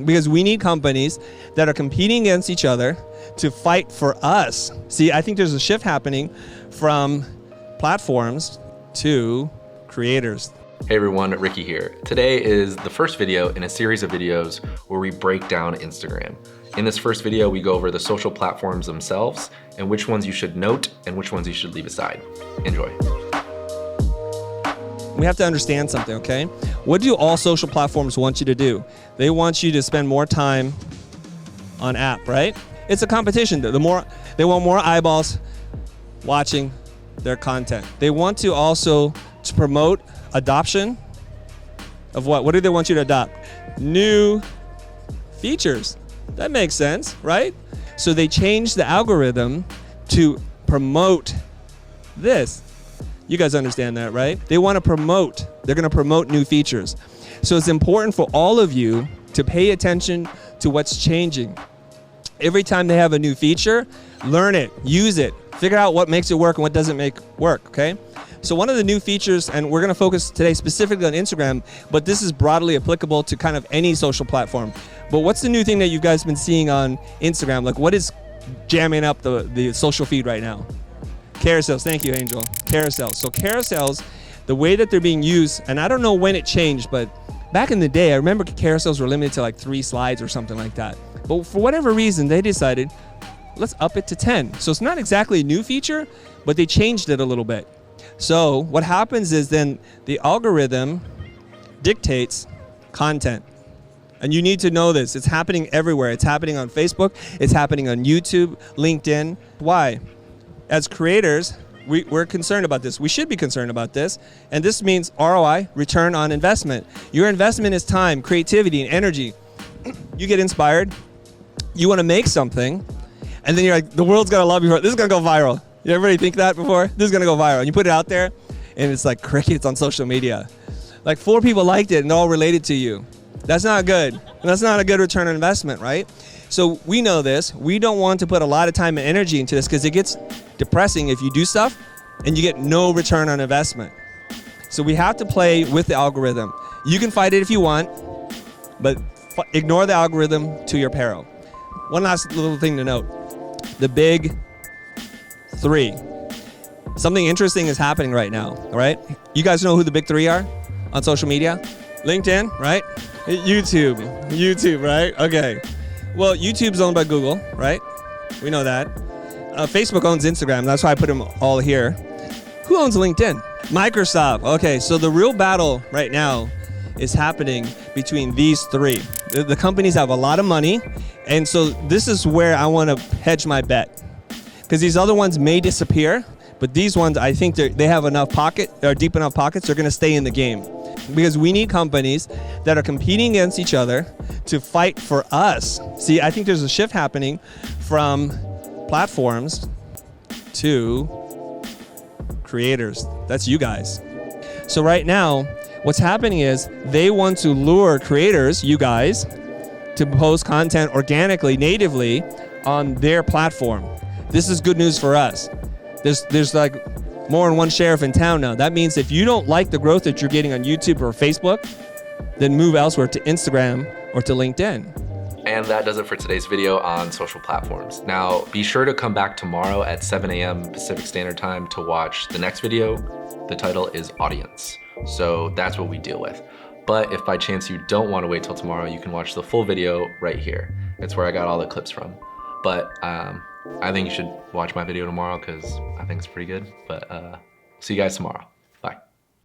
Because we need companies that are competing against each other to fight for us. See, I think there's a shift happening from platforms to creators. Hey everyone, Ricky here. Today is the first video in a series of videos where we break down Instagram. In this first video, we go over the social platforms themselves and which ones you should note and which ones you should leave aside. Enjoy. We have to understand something, okay? What do all social platforms want you to do? They want you to spend more time on app, right? It's a competition. They want more eyeballs watching their content. They want to also promote adoption of what? What do they want you to adopt? New features. That makes sense, right? So they changed the algorithm to promote this. You guys understand that, right? They want to promote. They're going to promote new features. So it's important for all of you to pay attention to what's changing. Every time they have a new feature, learn it, use it, figure out what makes it work and what doesn't make work, okay? So one of the new features, and we're going to focus today specifically on Instagram, but this is broadly applicable to kind of any social platform. But what's the new thing that you guys been seeing on Instagram? Like, what is jamming up the social feed right now? Carousels, thank you, Angel. Carousels. So carousels, the way that they're being used, and I don't know when it changed, but back in the day, I remember carousels were limited to like 3 slides or something like that. But for whatever reason, they decided, let's up it to 10. So it's not exactly a new feature, but they changed it a little bit. So what happens is then the algorithm dictates content. And you need to know this. It's happening everywhere. It's happening on Facebook. It's happening on YouTube, LinkedIn. Why? As creators, we're concerned about this. We should be concerned about this. And this means ROI, return on investment. Your investment is time, creativity, and energy. You get inspired. You want to make something. And then you're like, the world's going to love you for it. This is going to go viral. You everybody think that before? This is going to go viral. And you put it out there, and it's like crickets on social media. Like 4 people liked it, and they're all related to you. That's not good. And that's not a good return on investment, right? So we know this. We don't want to put a lot of time and energy into this because it gets depressing if you do stuff and you get no return on investment. So we have to play with the algorithm. You can fight it if you want, but ignore the algorithm to your peril. One last little thing to note. The big 3. Something interesting is happening right now, right? You guys know who the big 3 are on social media? LinkedIn, right? YouTube, right? Okay. Well, YouTube's owned by Google, right? We know that. Facebook owns Instagram. That's why I put them all here. Who owns LinkedIn? Microsoft. Okay, so the real battle right now is happening between these 3. The companies have a lot of money, and so this is where I want to hedge my bet. Because these other ones may disappear, but these ones, I think they have enough deep enough pockets, they're going to stay in the game. Because we need companies that are competing against each other to fight for us. See, I think there's a shift happening from platforms to creators. That's you guys. So right now, what's happening is they want to lure creators, you guys, to post content organically, natively on their platform. This is good news for us. There's like more than one sheriff in town now. That means if you don't like the growth that you're getting on YouTube or Facebook, then move elsewhere to Instagram or to LinkedIn. And that does it for today's video on social platforms. Now, be sure to come back tomorrow at 7 a.m. Pacific Standard Time to watch the next video. The title is Audience. So that's what we deal with. But if by chance you don't want to wait till tomorrow, you can watch the full video right here. It's where I got all the clips from. But I think you should watch my video tomorrow because I think it's pretty good. But see you guys tomorrow.